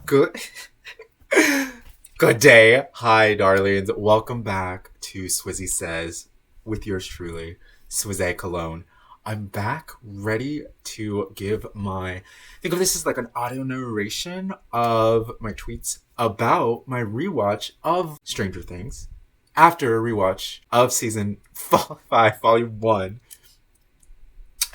Good. Good day. Hi, darlings. Welcome back to Swizzy Says with yours truly, Swizzy Colón. I'm back ready to give think of this as like an audio narration of my tweets about my rewatch of Stranger Things after a rewatch of season 5, volume 1,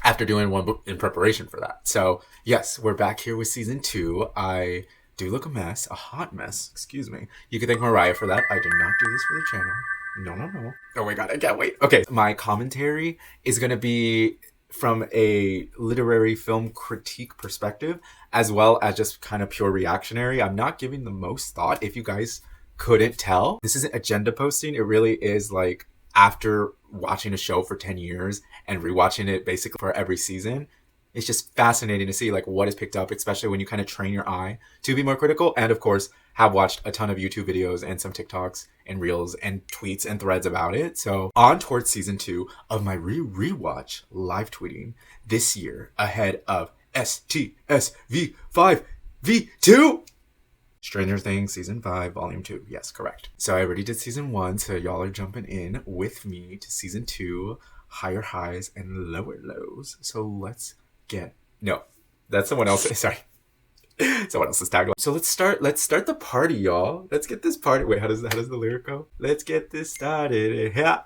after doing one in preparation for that. So, yes, we're back here with season 2. I do look a hot mess, excuse me. You can thank Mariah for that. I did not do this for the channel. No. Oh my god, I can't wait. Okay, my commentary is going to be from a literary film critique perspective, as well as just kind of pure reactionary. I'm not giving the most thought, if you guys couldn't tell. This isn't agenda posting. It really is like after watching a show for 10 years and rewatching it basically for every season. It's just fascinating to see like what is picked up, especially when you kind of train your eye to be more critical. And of course, have watched a ton of YouTube videos and some TikToks and reels and tweets and threads about it. So on towards season 2 of my rewatch live tweeting this year ahead of STSV 5v2. Stranger Things season 5 volume 2. Yes, correct. So I already did season 1, so y'all are jumping in with me to season 2, higher highs and lower lows. So let's that's someone else. Sorry. Someone else's tagline. So let's start the party, y'all. Let's get this party. Wait, how does the lyric go? Let's get this started. Yeah.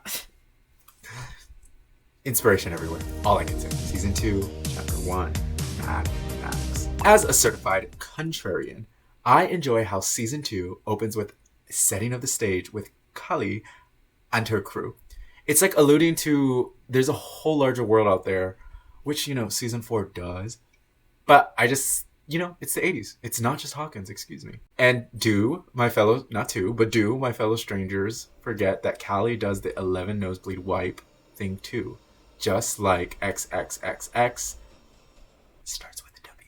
Inspiration everywhere. All I can say. Season 2, chapter 1, Mad Max. As a certified contrarian, I enjoy how season 2 opens with setting of the stage with Kali and her crew. It's like alluding to there's a whole larger world out there, which, season 4 does. But I just, it's the 80s. It's not just Hawkins, excuse me. And do my fellow strangers forget that Callie does the 11 nosebleed wipe thing too. Just like XXXX starts with a W.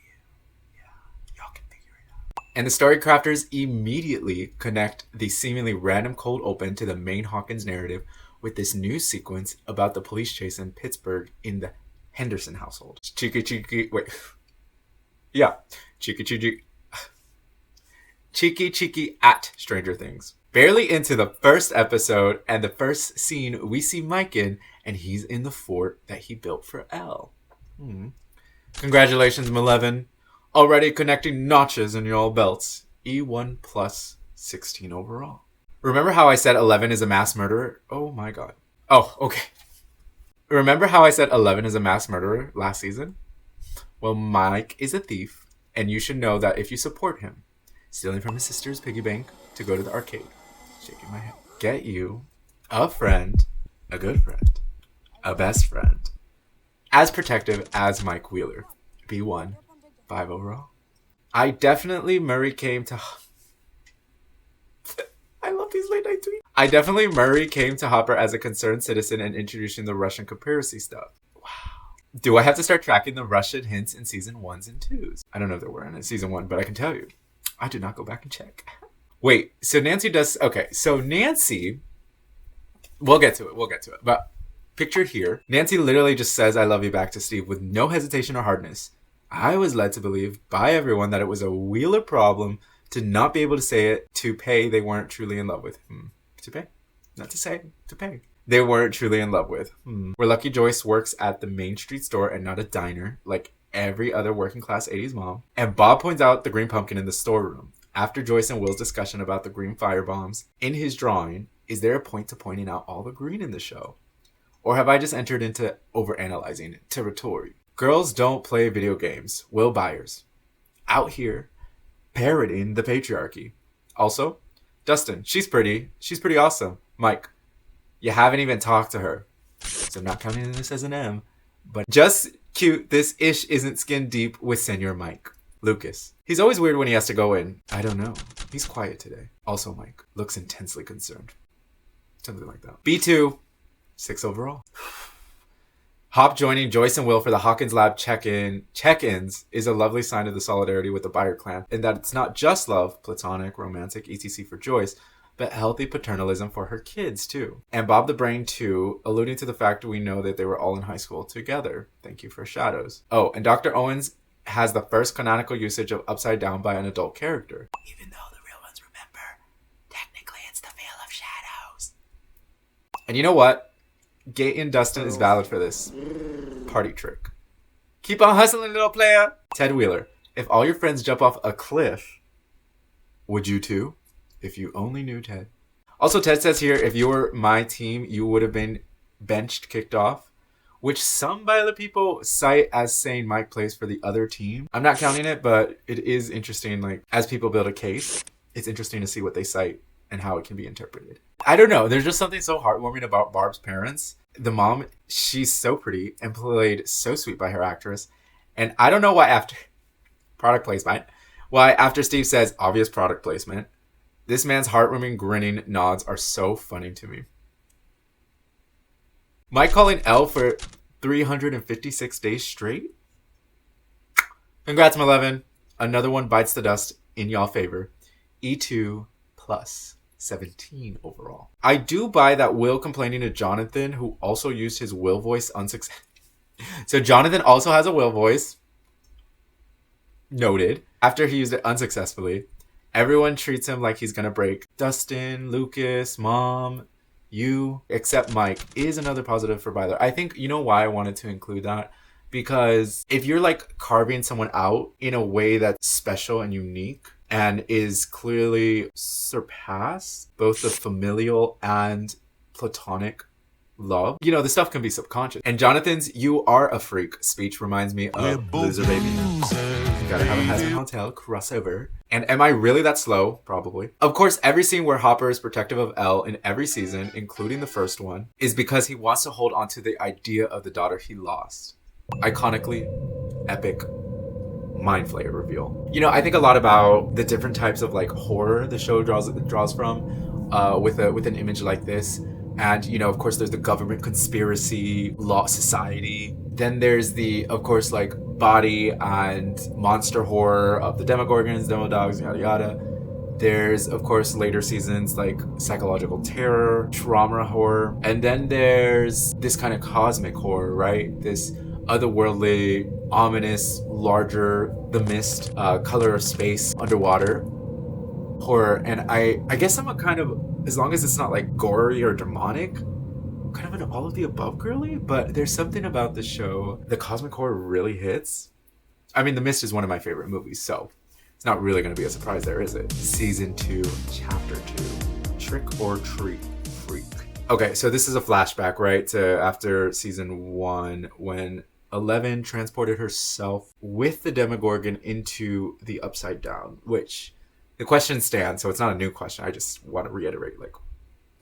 Yeah, y'all can figure it out. And the story crafters immediately connect the seemingly random cold open to the main Hawkins narrative with this news sequence about the police chase in Pittsburgh in the Henderson household. Cheeky at Stranger Things. Barely into the first episode and the first scene, we see Mike and he's in the fort that he built for Elle. Congratulations, Maleven. Already connecting notches in your belts. E1 plus 16 overall. Remember how I said 11 is a mass murderer? Oh my god. Oh, okay. Remember how I said 11 is a mass murderer last season? Well, Mike is a thief, and you should know that if you support him, stealing from his sister's piggy bank to go to the arcade, shaking my head, get you a friend, a good friend, a best friend, as protective as Mike Wheeler. B1, 5 overall. I definitely Murray came to Hopper as a concerned citizen and introducing the Russian conspiracy stuff. Wow. Do I have to start tracking the Russian hints in season 1s and 2s? I don't know if there were in season 1, but I can tell you, I did not go back and check. Wait, so Nancy does... Okay, so Nancy... We'll get to it. But pictured here, Nancy literally just says, I love you back to Steve with no hesitation or hardness. I was led to believe by everyone that it was a Wheeler problem to not be able to say it, to pay they weren't truly in love with. To pay? Not to say, to pay. They weren't truly in love with. Where Lucky Joyce works at the Main Street store and not a diner, like every other working class 80s mom. And Bob points out the green pumpkin in the storeroom. After Joyce and Will's discussion about the green firebombs in his drawing, is there a point to pointing out all the green in the show? Or have I just entered into overanalyzing territory? Girls don't play video games. Will Byers. Out here, parroting the patriarchy. Also, Dustin, she's pretty awesome. Mike, you haven't even talked to her. So I'm not counting this as an M. But just cute, this ish isn't skin deep with Senor Mike. Lucas, he's always weird when he has to go in. I don't know. He's quiet today. Also, Mike looks intensely concerned. Something like that. B2, 6 overall. Hop joining Joyce and Will for the Hawkins Lab check-ins is a lovely sign of the solidarity with the Byer clan, in that it's not just love, platonic, romantic, etc. for Joyce, but healthy paternalism for her kids too. And Bob the Brain too, alluding to the fact we know that they were all in high school together. Thank you for shadows. Oh, and Dr. Owens has the first canonical usage of upside down by an adult character. Even though the real ones remember, technically it's the Veil of Shadows. And you know what? Gate and Dustin is valid for this party trick. Keep on hustling, little player. Ted Wheeler. If all your friends jump off a cliff, would you too? If you only knew Ted. Also, Ted says here, if you were my team, you would have been benched, kicked off, which some Violet people cite as saying Mike plays for the other team. I'm not counting it, but it is interesting. Like, as people build a case, it's interesting to see what they cite and how it can be interpreted. I don't know. There's just something so heartwarming about Barb's parents. The mom, she's so pretty and played so sweet by her actress. And I don't know why after product placement, why after Steve says obvious product placement, this man's heartwarming grinning nods are so funny to me. Mike calling Elle for 356 days straight? Congrats, M11. Another one bites the dust in y'all favor. E2 plus 17 overall. I do buy that Will complaining to Jonathan, who also used his Will voice unsuccessfully. So Jonathan also has a Will voice. Noted. After he used it unsuccessfully, everyone treats him like he's gonna break. Dustin, Lucas, Mom, you, except Mike, is another positive for Byler. I think, you know why I wanted to include that? Because if you're like carving someone out in a way that's special and unique and is clearly surpassed both the familial and platonic love, you know, the stuff can be subconscious. And Jonathan's "you are a freak" speech reminds me of Loser Baby. You gotta have a Hazard Hotel crossover. And am I really that slow? Probably. Of course, every scene where Hopper is protective of Elle in every season, including the first one, is because he wants to hold on to the idea of the daughter he lost. Iconically epic Mind Flayer reveal. You know, I think a lot about the different types of like horror the show draws from with an image like this. And, you know, of course, there's the government conspiracy, law society. Then there's the, of course, like body and monster horror of the Demogorgons, Demodogs, yada yada. There's, of course, later seasons like psychological terror, trauma horror. And then there's this kind of cosmic horror, right? This otherworldly, ominous, larger, the mist, color of space, underwater horror. And I guess I'm a kind of, as long as it's not like gory or demonic, kind of an all of the above girly, but there's something about the show. The cosmic horror really hits. I mean, The Mist is one of my favorite movies, so it's not really going to be a surprise there, is it? Season 2, Chapter 2, Trick or Treat Freak. Okay, so this is a flashback, right, to after Season 1, when 11 transported herself with the Demogorgon into the Upside Down, which the question stands, so it's not a new question. I just want to reiterate, like,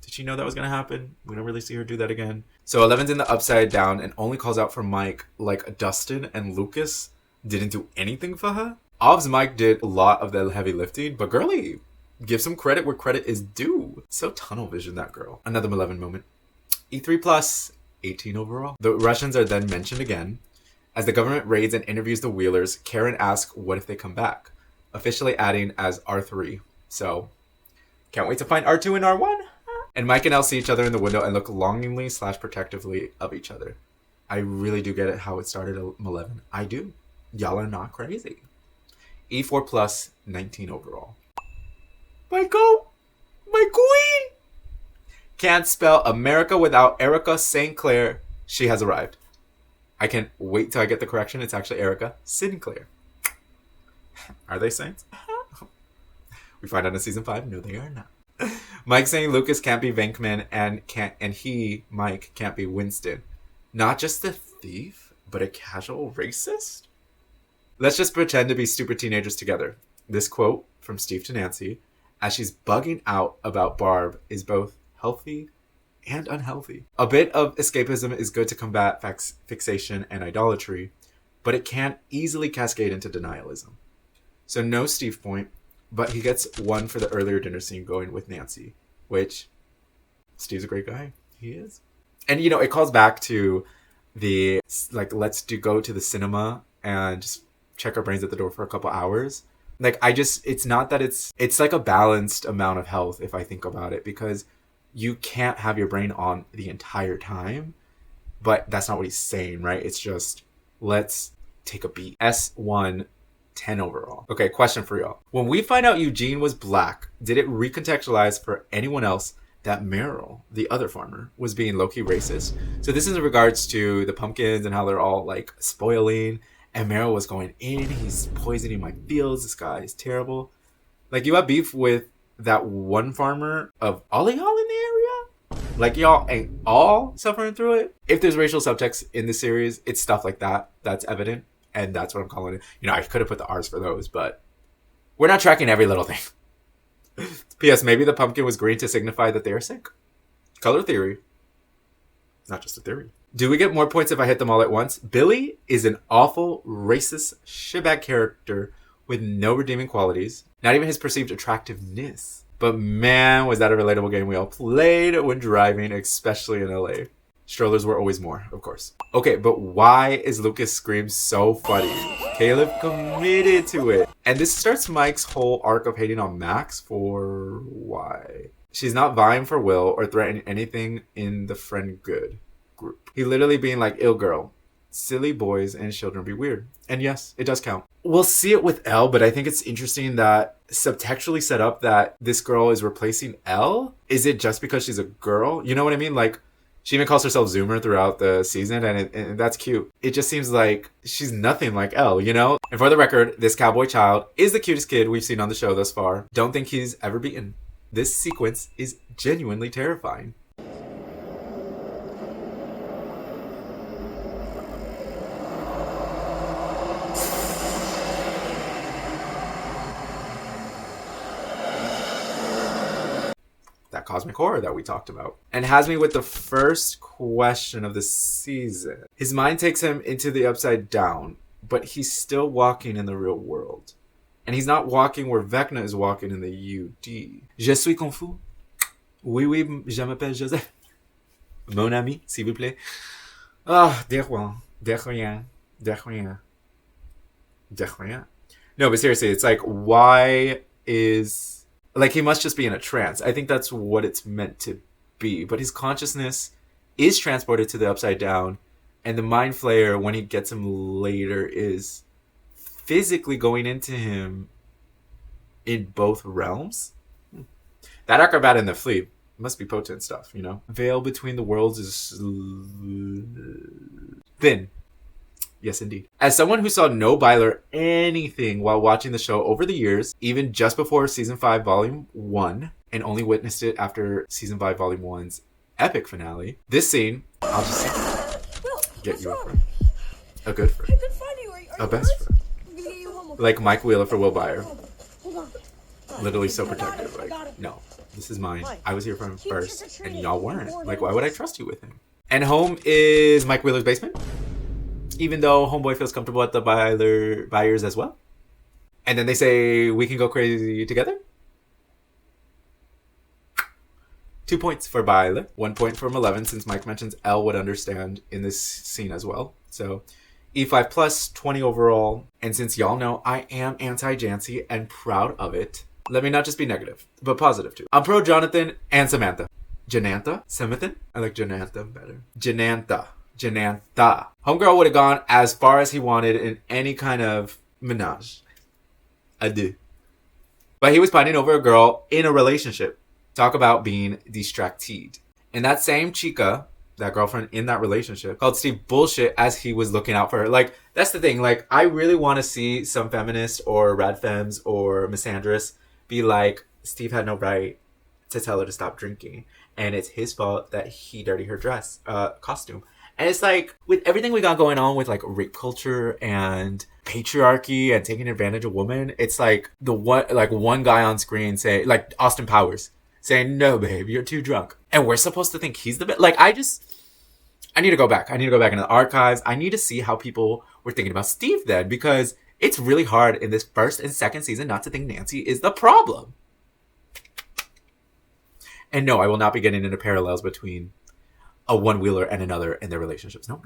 did she know that was going to happen? We don't really see her do that again. So 11's in the Upside Down and only calls out for Mike, like Dustin and Lucas didn't do anything for her. Ov's Mike did a lot of the heavy lifting, but girly, give some credit where credit is due. So tunnel vision, that girl. Another 11 moment. E3 plus, 18 overall. The Russians are then mentioned again. As the government raids and interviews the Wheelers, Karen asks what if they come back, officially adding as R3. So, can't wait to find R2 and R1. And Mike and Elle see each other in the window and look longingly / protectively of each other. I really do get it how it started at 11. I do. Y'all are not crazy. E4 plus, 19 overall. Michael! My queen! Can't spell America without Erica St. Clair. She has arrived. I can't wait till I get the correction. It's actually Erica Sinclair. Are they saints? We find out in season 5. No, they are not. Mike saying Lucas can't be Venkman and he, Mike, can't be Winston. Not just a thief, but a casual racist? Let's just pretend to be stupid teenagers together. This quote from Steve to Nancy, as she's bugging out about Barb, is both healthy and unhealthy. A bit of escapism is good to combat fixation and idolatry, but it can easily cascade into denialism. So no Steve point, but he gets one for the earlier dinner scene going with Nancy, which Steve's a great guy. He is. And, you know, it calls back to the, like, let's go to the cinema and just check our brains at the door for a couple hours. Like, it's not that it's like a balanced amount of health if I think about it, because you can't have your brain on the entire time, but that's not what he's saying, right? It's just, let's take a beat. S1, 10 overall. Okay, question for y'all. When we find out Eugene was black, did it recontextualize for anyone else that Meryl, the other farmer, was being low-key racist? So this is in regards to the pumpkins and how they're all like spoiling, and Meryl was going in, he's poisoning my fields, this guy is terrible. Like, you have beef with that one farmer of all of y'all in the area? Like, y'all ain't all suffering through it? If there's racial subtext in the series, it's stuff like that that's evident. And that's what I'm calling it. You know, I could have put the R's for those, but we're not tracking every little thing. P.S. Maybe the pumpkin was green to signify that they are sick. Color theory. Not just a theory. Do we get more points if I hit them all at once? Billy is an awful, racist, shitbag character with no redeeming qualities. Not even his perceived attractiveness. But man, was that a relatable game we all played when driving, especially in LA. Strollers were always more, of course. Okay, but why is Lucas' scream so funny? Caleb committed to it. And this starts Mike's whole arc of hating on Max for why? She's not vying for Will or threatening anything in the friend good group. He literally being like, ill girl, silly boys and children be weird. And yes, it does count. We'll see it with Elle, but I think it's interesting that subtextually set up that this girl is replacing Elle. Is it just because she's a girl? You know what I mean? Like, she even calls herself Zoomer throughout the season, and that's cute. It just seems like she's nothing like Elle, you know? And for the record, this cowboy child is the cutest kid we've seen on the show thus far. Don't think he's ever beaten. This sequence is genuinely terrifying. That cosmic horror that we talked about. And has me with the first question of the season. His mind takes him into the upside down, but he's still walking in the real world. And he's not walking where Vecna is walking in the UD. Je suis confus. Oui, oui, je m'appelle Joseph. Mon ami, s'il vous plaît. Ah, de rien. No, but seriously, it's like, why is... Like, he must just be in a trance. I think that's what it's meant to be. But his consciousness is transported to the upside down. And the Mind Flayer, when he gets him later, is physically going into him in both realms. That acrobat in the fleet must be potent stuff, you know? Veil between the worlds is thin. Yes, indeed. As someone who saw no Byler anything while watching the show over the years, even just before Season 5 Volume 1, and only witnessed it after Season 5 Volume 1's epic finale, this scene, I'll just say, get you a friend. A good friend. A best friend. Like Mike Wheeler for Will Byers. Literally so protective. Like, no, this is mine. I was here for him first, and y'all weren't. Like, why would I trust you with him? And home is Mike Wheeler's basement. Even though homeboy feels comfortable at the Byers as well. And then they say, we can go crazy together. 2 points for Byler. 1 point from 11, since Mike mentions Elle would understand in this scene as well. So E5 plus, 20 overall. And since y'all know I am anti-Jancy and proud of it, let me not just be negative, but positive too. I'm pro Jonathan and Samantha. Janantha? Samantha? I like Janantha better. Janantha. Homegirl would have gone as far as he wanted in any kind of menage a deux. But he was pining over a girl in a relationship. Talk about being distracted. And that same chica, that girlfriend in that relationship, called Steve bullshit as he was looking out for her. Like, that's the thing. Like, I really want to see some feminist or rad femmes or misandrous be like, Steve had no right to tell her to stop drinking. And it's his fault that he dirtied her dress, costume. And it's like, with everything we got going on with like rape culture and patriarchy and taking advantage of women, it's like one guy on screen say, like Austin Powers, saying, no, babe, you're too drunk. And we're supposed to think he's the best. Like, I need to go back. I need to go back into the archives. I need to see how people were thinking about Steve then, because it's really hard in this first and second season not to think Nancy is the problem. And no, I will not be getting into parallels between a one-wheeler and another in their relationships. No,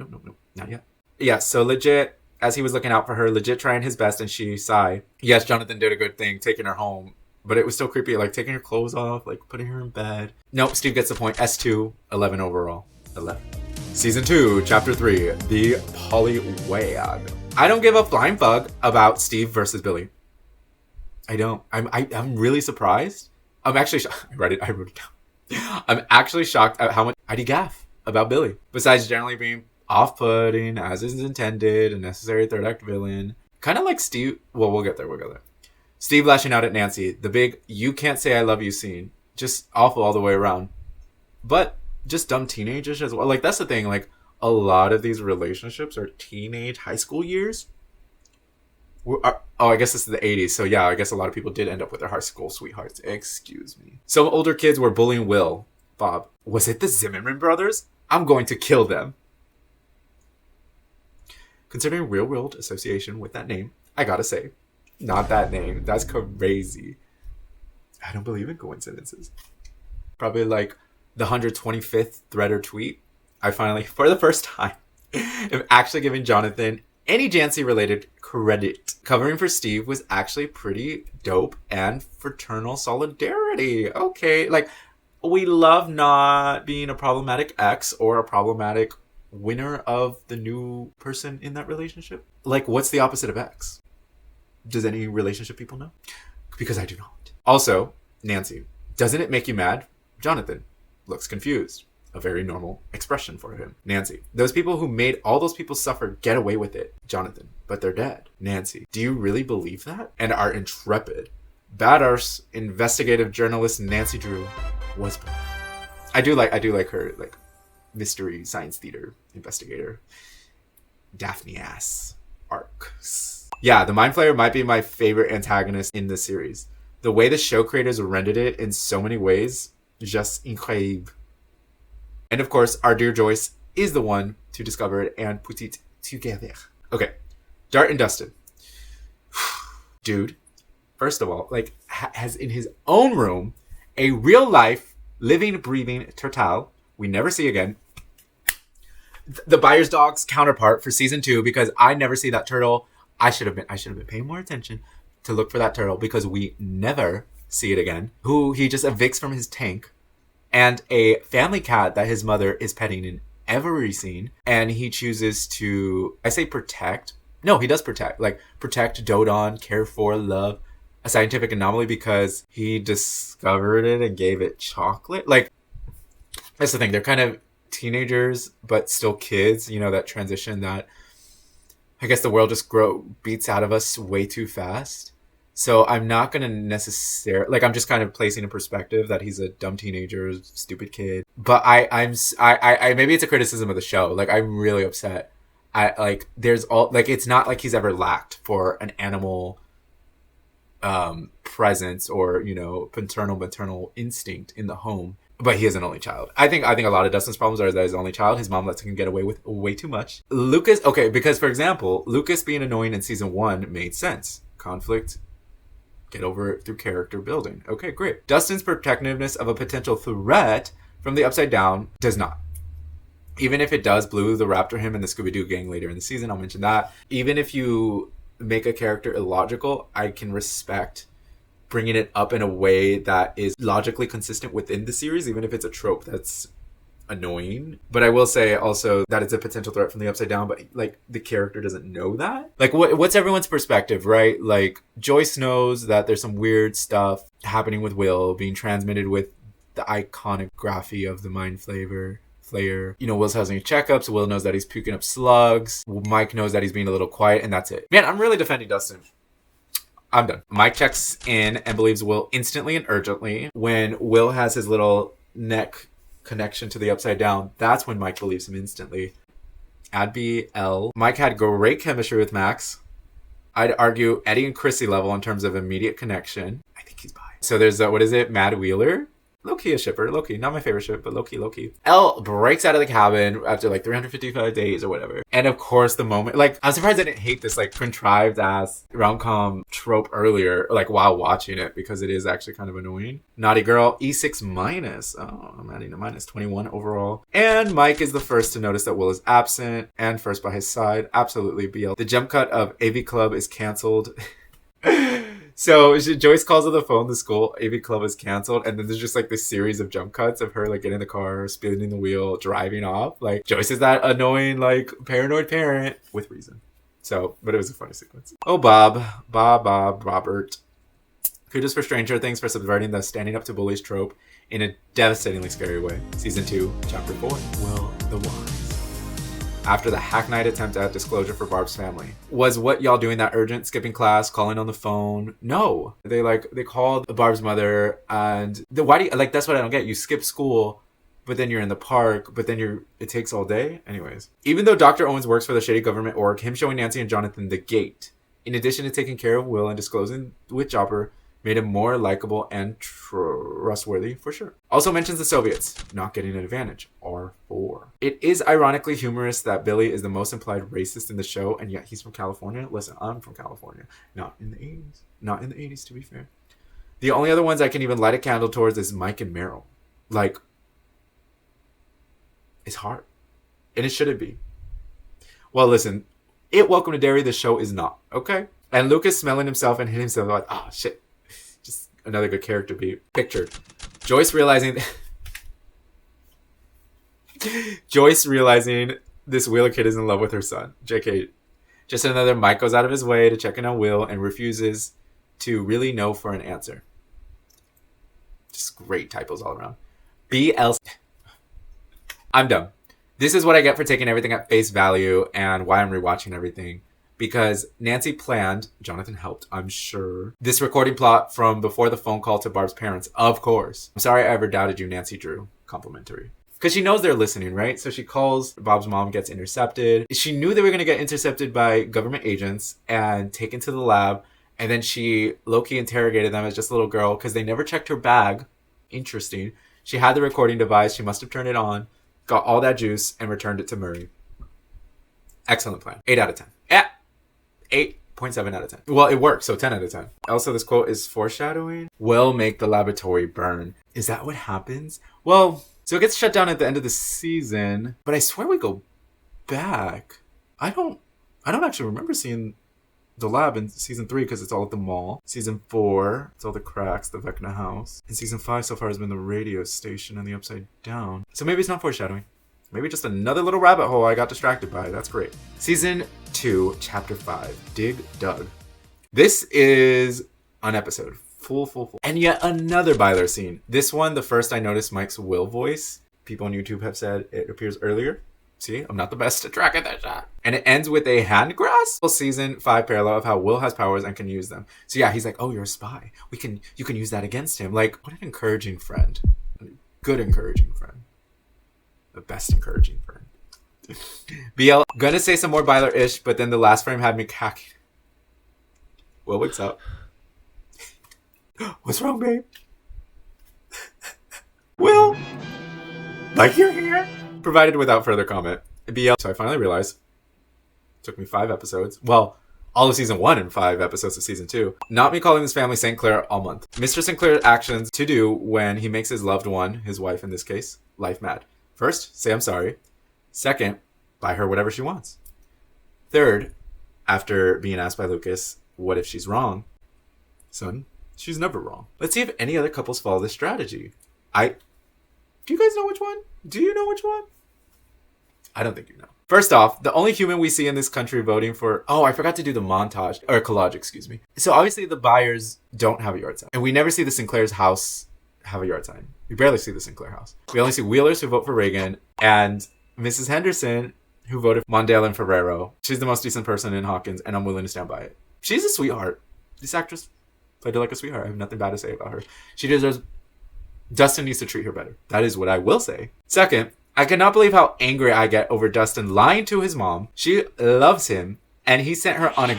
not yet. Yeah, so legit, as he was looking out for her, legit trying his best, and she sighed. Yes, Jonathan did a good thing taking her home, but it was still creepy, like taking her clothes off, like putting her in bed. Nope, Steve gets the point. S2, 11 overall. 11. Season 2, Chapter 3, The Polywag. I don't give a flying fuck about Steve versus Billy. I don't. I'm really surprised. I'm actually I wrote it down. I'm actually shocked at how much I gaff about Billy. Besides generally being off-putting, as is intended, a necessary third act villain. Kind of like Steve. Well, we'll get there. Steve lashing out at Nancy. The big "you can't say I love you" scene. Just awful all the way around. But just dumb teenagers as well. Like, that's the thing. Like, a lot of these relationships are teenage high school years. I guess this is the 80s. So yeah, I guess a lot of people did end up with their high school sweethearts. Excuse me. Some older kids were bullying Will. Bob. Was it the Zimmerman brothers? I'm going to kill them. Considering real world association with that name, I gotta say, not that name. That's crazy. I don't believe in coincidences. Probably like the 125th thread or tweet. I finally, for the first time, am actually giving Jonathan any Jancy related credit. Covering for Steve was actually pretty dope and fraternal solidarity. Okay, like, we love not being a problematic ex or a problematic winner of the new person in that relationship. Like, what's the opposite of ex? Does any relationship people know? Because I do not. Also, Nancy, doesn't it make you mad? Jonathan looks confused. A very normal expression for him. Nancy, those people who made all those people suffer get away with it. Jonathan, but they're dead. Nancy, do you really believe that? And our intrepid, badass investigative journalist Nancy Drew was born. I do like her, like, mystery science theater investigator Daphne ass arcs. Yeah, the Mind Flayer might be my favorite antagonist in this series. The way the show creators rendered it in so many ways, just incroyable. And of course, our dear Joyce is the one to discover it and put it together. Okay, Dart and Dustin. Dude, first of all, like, has in his own room a real life, living, breathing turtle we never see again. The Buyer's Dog's counterpart for season 2, because I never see that turtle. I should have been paying more attention to look for that turtle, because we never see it again. Who he just evicts from his tank. And a family cat that his mother is petting in every scene. And he chooses to, I say protect. No, he does protect. Like, protect, dote on, care for, love a scientific anomaly because he discovered it and gave it chocolate. Like, that's the thing. They're kind of teenagers, but still kids. You know, that transition that I guess the world just beats out of us way too fast. So I'm not going to necessarily, like, I'm just kind of placing in perspective that he's a dumb teenager, stupid kid. But I maybe it's a criticism of the show. Like, I'm really upset. It's not like he's ever lacked for an animal presence or, you know, maternal instinct in the home. But he is an only child. I think a lot of Dustin's problems are that he's an only child. His mom lets him get away with way too much. Lucas, okay, because for example, Lucas being annoying in season 1 made sense. Conflict. Get over it through character building. Okay, great. Dustin's protectiveness of a potential threat from the Upside Down does not. Even if it does Blue the Raptor him in the Scooby-Doo gang later in the season, I'll mention that. Even if you make a character illogical, I can respect bringing it up in a way that is logically consistent within the series, even if it's a trope that's annoying. But I will say also that it's a potential threat from the Upside Down, but like the character doesn't know that. Like, what's everyone's perspective, right? Like, Joyce knows that there's some weird stuff happening with Will being transmitted with the iconography of the Mind Flayer. You know, Will's having checkups. Will knows that he's puking up slugs. Mike knows that he's being a little quiet, and that's it. Man, I'm really defending Dustin. I'm done. Mike checks in and believes Will instantly and urgently. When Will has his little neck connection to the Upside Down, that's when Mike believes him instantly. Adby L. Mike had great chemistry with Max. I'd argue Eddie and Chrissy level in terms of immediate connection. I think he's bi. So there's Mad Wheeler? Low-key a shipper. Low-key. Not my favorite ship, but low-key. Elle breaks out of the cabin after like 355 days or whatever. And of course the moment, like, I'm surprised I didn't hate this like contrived ass rom-com trope earlier, like while watching it, because it is actually kind of annoying. Naughty girl, E6 minus. Oh, I'm adding a minus 21 overall. And Mike is the first to notice that Will is absent and first by his side. Absolutely BL. The jump cut of AV Club is canceled. So Joyce calls on the phone, the school AV Club is canceled, and then there's just like this series of jump cuts of her like getting in the car, spinning the wheel, driving off. Like, Joyce is that annoying, like, paranoid parent with reason. So, but it was a funny sequence. Oh, Robert. Kudos for Stranger Things for subverting the standing up to bullies trope in a devastatingly scary way. Season 2, Chapter 4, Will the Wise. After the hackneyed attempt at disclosure for Barb's family. Was what y'all doing that urgent? Skipping class, calling on the phone? No. They called Barb's mother and why do you, like, that's what I don't get. You skip school, but then you're in the park, but then it takes all day? Anyways. Even though Dr. Owens works for the shady government org, him showing Nancy and Jonathan the gate, in addition to taking care of Will and disclosing with Chopper, made him more likable and trustworthy for sure. Also mentions the Soviets not getting an advantage. R4. It is ironically humorous that Billy is the most implied racist in the show, and yet he's from California. Listen, I'm from California. Not in the 80s. Not in the 80s, to be fair. The only other ones I can even light a candle towards is Mike and Meryl. Like, it's hard. And it shouldn't be. Well, listen, Welcome to Derry, the show is not, okay? And Lucas smelling himself and hitting himself like, oh, shit. Just another good character beat. Pictured. Joyce realizing this Wheeler kid is in love with her son. JK. Just another Mike goes out of his way to check in on Will and refuses to really know for an answer. Just great typos all around. BL. I'm done. This is what I get for taking everything at face value and why I'm rewatching everything. Because Nancy planned, Jonathan helped, I'm sure, this recording plot from before the phone call to Barb's parents, of course. I'm sorry I ever doubted you, Nancy Drew. Complimentary. Because she knows they're listening, right? So she calls, Bob's mom gets intercepted. She knew they were going to get intercepted by government agents and taken to the lab. And then she low-key interrogated them as just a little girl because they never checked her bag. Interesting. She had the recording device. She must have turned it on, got all that juice, and returned it to Murray. Excellent plan. 8 out of 10. Yeah. 8.7 out of 10. Well, it worked, so 10 out of 10. Also, this quote is foreshadowing. Will make the laboratory burn. Is that what happens? Well, so it gets shut down at the end of the season, but I swear we go back. I don't actually remember seeing the lab in season 3 because it's all at the mall. Season 4, it's all the cracks, the Vecna house. And season 5 so far has been the radio station and the Upside Down. So maybe it's not foreshadowing. Maybe just another little rabbit hole I got distracted by. That's great. Season 2, Chapter 5, Dig Dug. This is an episode. Full. And yet another Byler scene. This one, the first I noticed Mike's Will voice. People on YouTube have said it appears earlier. See, I'm not the best to track at that shot. And it ends with a hand grasp. Season 5 parallel of how Will has powers and can use them. So yeah, he's like, oh, you're a spy. You can use that against him. Like, what an encouraging friend. Good encouraging friend. The best encouraging friend. BL, gonna say some more Byler-ish, but then the last frame had me cacking. Will wakes up. What's wrong, babe? Will, like you're here. Provided without further comment. BL, so I finally realized, it took me 5 episodes. Well, all of season 1 and 5 episodes of season 2. Not me calling this family St. Clair all month. Mr. St. Clair's actions to do when he makes his loved one, his wife in this case, life mad. First, say I'm sorry. Second, buy her whatever she wants. Third, after being asked by Lucas, what if she's wrong? Son, she's never wrong. Let's see if any other couples follow this strategy. Do you guys know which one? Do you know which one? I don't think you know. First off, the only human we see in this country voting for... Oh, I forgot to do the montage. Or collage, excuse me. So obviously the Byers don't have a yard sign. And we never see the Sinclair's house have a yard sign. We barely see the Sinclair house. We only see Wheelers who vote for Reagan and Mrs. Henderson who voted for Mondale and Ferrero. She's the most decent person in Hawkins and I'm willing to stand by it. She's a sweetheart. This actress played her like a sweetheart. I have nothing bad to say about her. She deserves... Dustin needs to treat her better. That is what I will say. Second, I cannot believe how angry I get over Dustin lying to his mom. She loves him and he sent her on a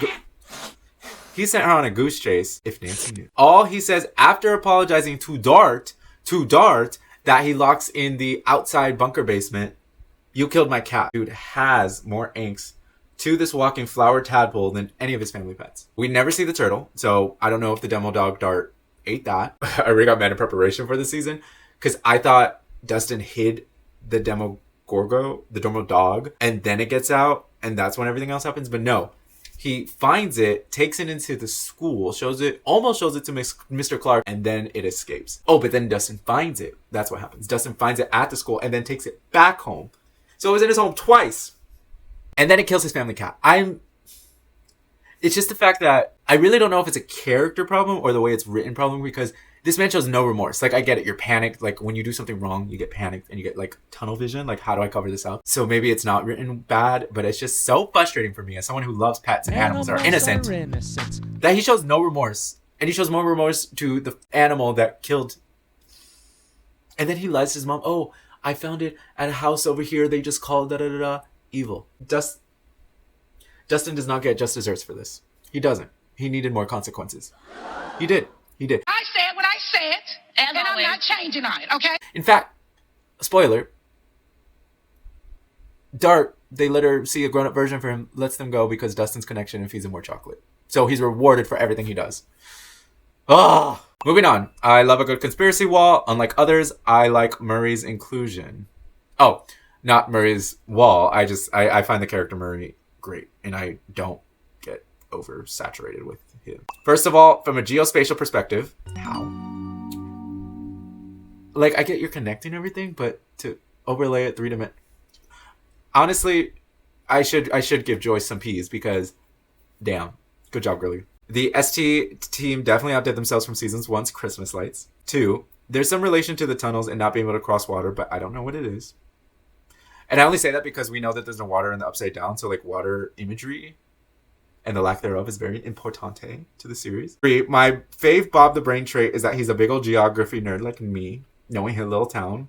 goose chase, if Nancy knew. All he says after apologizing to Dart, that he locks in the outside bunker basement, you killed my cat. Dude has more angst to this walking flower tadpole than any of his family pets. We never see the turtle, so I don't know if the demo dog Dart ate that. I really got mad in preparation for the season because I thought Dustin hid the demo dog, and then it gets out, and that's when everything else happens. But no. He finds it, takes it into the school, almost shows it to Mr. Clark, and then it escapes. Oh, but then Dustin finds it. That's what happens. Dustin finds it at the school and then takes it back home. So it was in his home twice. And then it kills his family cat. It's just the fact that I really don't know if it's a character problem or the way it's written problem, because this man shows no remorse. Like, I get it. You're panicked. Like, when you do something wrong, you get panicked and you get, like, tunnel vision. Like, how do I cover this up? So maybe it's not written bad, but it's just so frustrating for me as someone who loves pets and animals are innocent that he shows no remorse. And he shows more remorse to the animal that killed. And then he lies to his mom. Oh, I found it at a house over here. They just called da-da-da-da evil. Dustin does not get just desserts for this. He doesn't. He needed more consequences. He did. I said what I said, and I'm not changing on it, okay? In fact, spoiler, Dart, they let her see a grown-up version for him, lets them go because Dustin's connection and feeds him more chocolate. So he's rewarded for everything he does. Moving on. I love a good conspiracy wall. Unlike others, I like Murray's inclusion. Oh, not Murray's wall. I find the character Murray great, and I don't get oversaturated with him. First of all, from a geospatial perspective, how? Like, I get you're connecting everything, but to overlay it 3-dimensional. Honestly, I should give Joyce some peas because, damn, good job, girlie. The ST team definitely outdid themselves from seasons 1's Christmas lights. 2, there's some relation to the tunnels and not being able to cross water, but I don't know what it is. And I only say that because we know that there's no water in the Upside Down, so like water imagery and the lack thereof is very importante to the series. 3, my fave Bob the Brain trait is that he's a big old geography nerd like me, knowing his little town.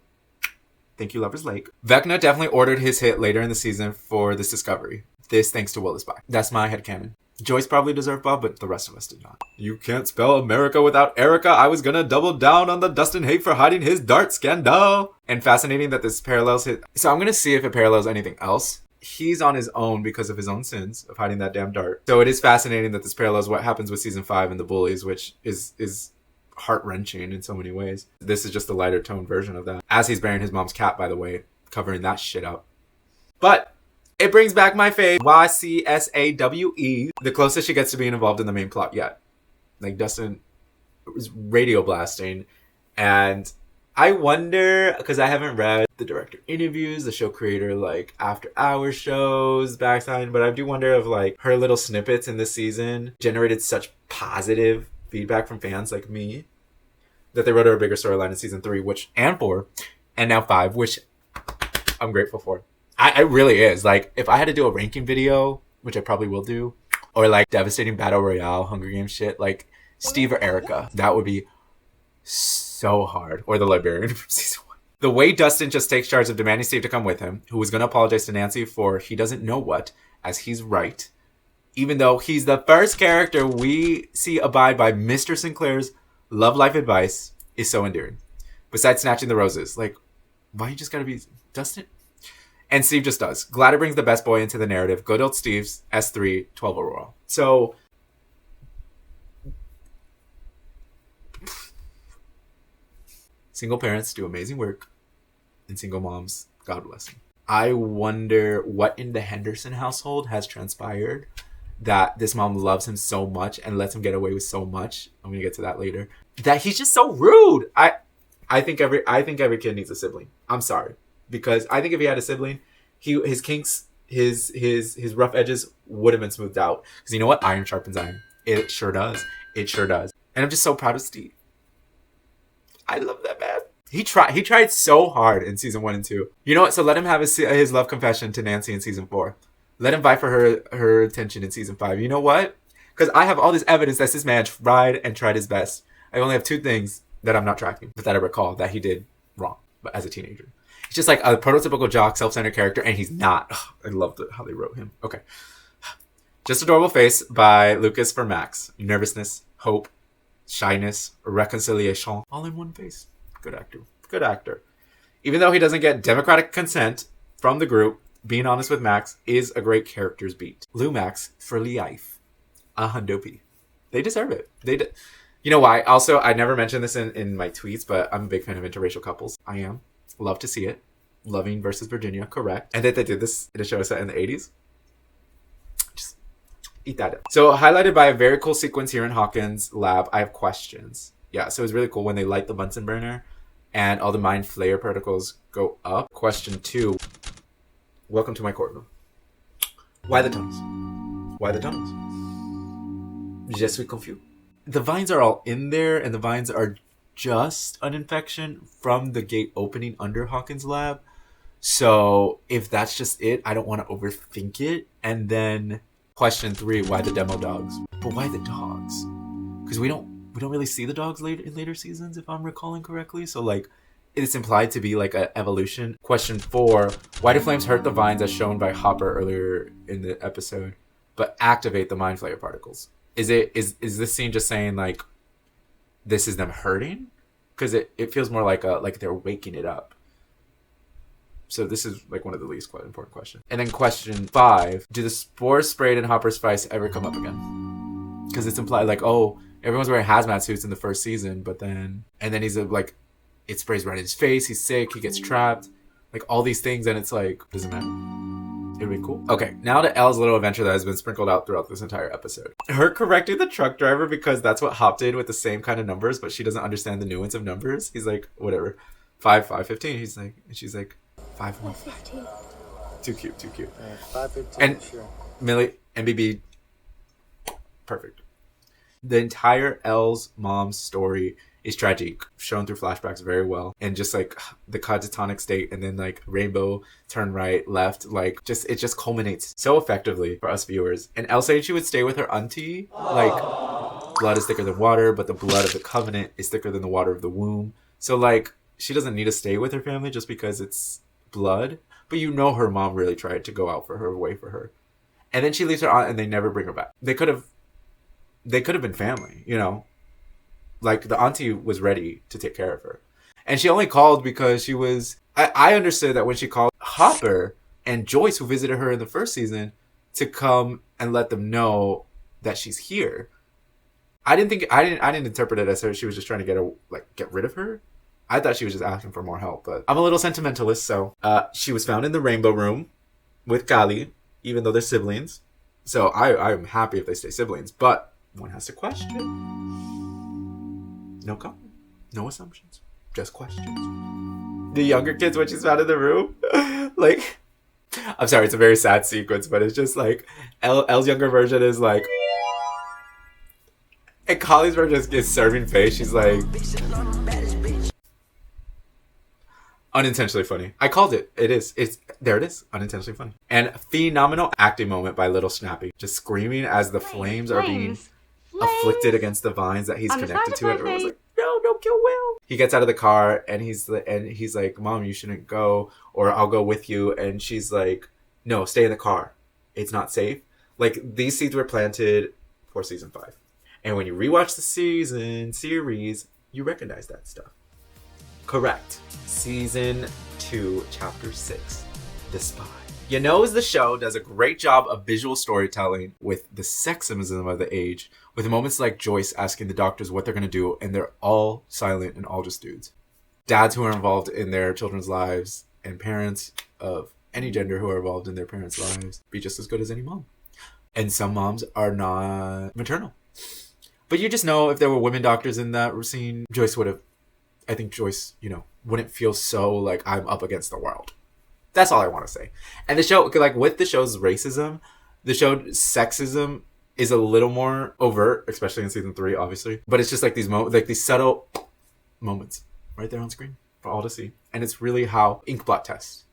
Thank you, Lover's Lake. Vecna definitely ordered his hit later in the season for this discovery. This thanks to Willis By. That's my headcanon. Joyce probably deserved Bob, but the rest of us did not. You can't spell America without Erica. I was gonna double down on the Dustin hate for hiding his Dart scandal. And fascinating that this parallels his... So I'm gonna see if it parallels anything else. He's on his own because of his own sins of hiding that damn dart. So it is fascinating that this parallels what happens with season 5 and the bullies, which is heart-wrenching in so many ways. This is just a lighter tone version of that. As he's burying his mom's cat, by the way, covering that shit up. But it brings back my fave, YCSAWE, the closest she gets to being involved in the main plot yet. Like, Dustin was radio blasting, and I wonder, because I haven't read the director interviews, the show creator, like, after hour shows, backside, but I do wonder if, like, her little snippets in this season generated such positive feedback from fans like me that they wrote her a bigger storyline in season 3, and 4, and now 5, which I'm grateful for. It really is. Like, if I had to do a ranking video, which I probably will do, or like devastating battle royale, Hunger Games shit, like Steve or Erica, that would be so hard. Or the librarian from season 1. The way Dustin just takes charge of demanding Steve to come with him, who was going to apologize to Nancy for he doesn't know what, as he's right, even though he's the first character we see abide by Mr. Sinclair's love life advice, is so endearing. Besides snatching the roses. Like, why you just gotta be Dustin? And Steve just does. Glad it brings the best boy into the narrative. Good old Steve's S3, 12 overall. So, single parents do amazing work. And single moms, God bless them. I wonder what in the Henderson household has transpired that this mom loves him so much and lets him get away with so much. I'm gonna get to that later. That he's just so rude. I think every kid needs a sibling. I'm sorry. Because I think if he had a sibling, his kinks, his rough edges would have been smoothed out. Because you know what? Iron sharpens iron. It sure does. It sure does. And I'm just so proud of Steve. I love that man. He tried so hard in season 1 and 2. You know what? So let him have his love confession to Nancy in season 4. Let him fight for her attention in season 5. You know what? Because I have all this evidence that this man tried his best. I only have 2 things that I'm not tracking, but that I recall that he did wrong, but as a teenager. He's just like a prototypical jock, self-centered character, and he's not. Ugh, I loved how they wrote him. Okay. Just Adorable Face by Lucas for Max. Nervousness, hope, shyness, reconciliation, all in one face. Good actor. Good actor. Even though he doesn't get democratic consent from the group, being honest with Max is a great character's beat. Lou Max for life. A hundo P. They deserve it. You know why? Also, I never mentioned this in my tweets, but I'm a big fan of interracial couples. I am. Love to see it. Loving versus Virginia, correct. And that they did this in a show set in the 80s. Just eat that up. So highlighted by a very cool sequence here in Hawkins' lab, I have questions. Yeah, so it's really cool when they light the Bunsen burner and all the Mind Flayer particles go up. Question 2. Welcome to my courtroom. Why the tunnels? Why the tunnels? Je suis confus. The vines are all in there, and the vines are just an infection from the gate opening under Hawkins' lab. So if that's just it, I don't want to overthink it. And then question 3, why the demo dogs? But why the dogs? Because we don't really see the dogs in later seasons, if I'm recalling correctly. So like, it's implied to be like an evolution. Question 4, why do flames hurt the vines as shown by Hopper earlier in the episode, but activate the Mind Flayer particles? Is this scene just saying like this is them hurting? Because it feels more like they're waking it up. So this is like one of the least quite important questions. And then question 5, do the spores sprayed in Hopper's face ever come up again? Because it's implied like, oh, everyone's wearing hazmat suits in the first season, but then he's like, it sprays right in his face, he's sick, he gets trapped, like all these things, and it's like, doesn't matter. It'd be cool. Okay, now to Elle's little adventure that has been sprinkled out throughout this entire episode. Her correcting the truck driver because that's what Hop did with the same kind of numbers, but she doesn't understand the nuance of numbers. He's like, whatever, 515. He's like, and she's like, 515. Too cute. 515. And sure. Millie, MBB, perfect. The entire Elle's mom's story is tragic, shown through flashbacks very well, and just like the catatonic state, and then like rainbow, turn right, left, like it just culminates so effectively for us viewers. And Elle saying she would stay with her auntie, like blood is thicker than water, but the blood of the covenant is thicker than the water of the womb. So like she doesn't need to stay with her family just because it's blood, but you know her mom really tried to go out for her, away for her, and then she leaves her aunt and they never bring her back. They could have been family, you know. Like, the auntie was ready to take care of her. And she only called because she was... I understood that when she called Hopper and Joyce, who visited her in the first season, to come and let them know that she's here. I didn't interpret it as her. She was just trying to get rid of her. I thought she was just asking for more help. But I'm a little sentimentalist, so... she was found in the Rainbow Room with Kali, even though they're siblings. So I'm happy if they stay siblings. But one has to question... No comment. No assumptions. Just questions. The younger kids, when she's found in the room, like, I'm sorry, it's a very sad sequence, but it's just like, Elle's younger version is like, and Collie's version is serving face. She's like, unintentionally funny. I called it. There it is. Unintentionally funny. And phenomenal acting moment by Little Snappy. Just screaming as the flames are being afflicted against the vines that he's connected to. And everyone's like, no, don't kill Will. He gets out of the car and he's like, Mom, you shouldn't go, or I'll go with you. And she's like, no, stay in the car. It's not safe. Like, these seeds were planted for season 5. And when you rewatch the series, you recognize that stuff. Correct. Season 2, Chapter 6, The Spy. You know, as the show does a great job of visual storytelling with the sexism of the age, with moments like Joyce asking the doctors what they're going to do, and they're all silent and all just dudes. Dads who are involved in their children's lives, and parents of any gender who are involved in their parents' lives, be just as good as any mom. And some moms are not maternal. But you just know if there were women doctors in that scene, Joyce would have, I think Joyce, wouldn't feel so like I'm up against the world. That's all I want to say. And the show, like with the show's racism, the show's sexism is a little more overt, especially in season 3, obviously. But it's just like these subtle moments right there on screen for all to see. And it's really how inkblot tests.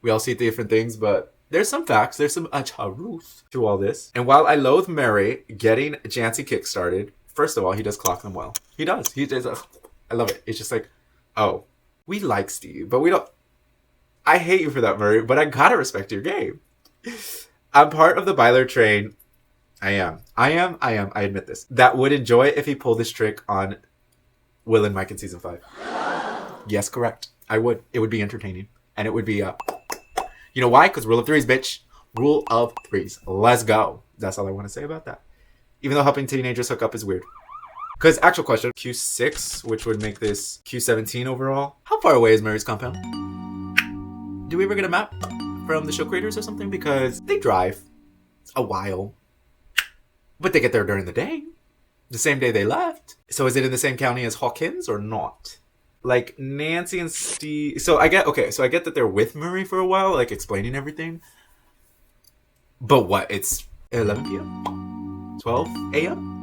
We all see different things, but there's some facts, there's some truth to all this. And while I loathe Murray getting Jancy kickstarted, first of all, he does clock them well. He does. I love it. It's just like, oh, we like Steve, but we don't. I hate you for that, Murray, but I gotta respect your game. I'm part of the Byler train. I am. I admit this. That would enjoy it if he pulled this trick on Will and Mike in season 5. Yes, correct. I would. It would be entertaining. And it would be, you know why? Because rule of threes, bitch. Rule of threes. Let's go. That's all I want to say about that. Even though helping teenagers hook up is weird. Because, actual question, Q6, which would make this Q17 overall. How far away is Murray's compound? Do we ever get a map from the show creators or something? Because they drive a while. But they get there during the day. The same day they left. So is it in the same county as Hawkins or not? Like, Nancy and Steve... So I get that they're with Murray for a while, like, explaining everything. But what? It's 11 p.m.? 12 a.m.?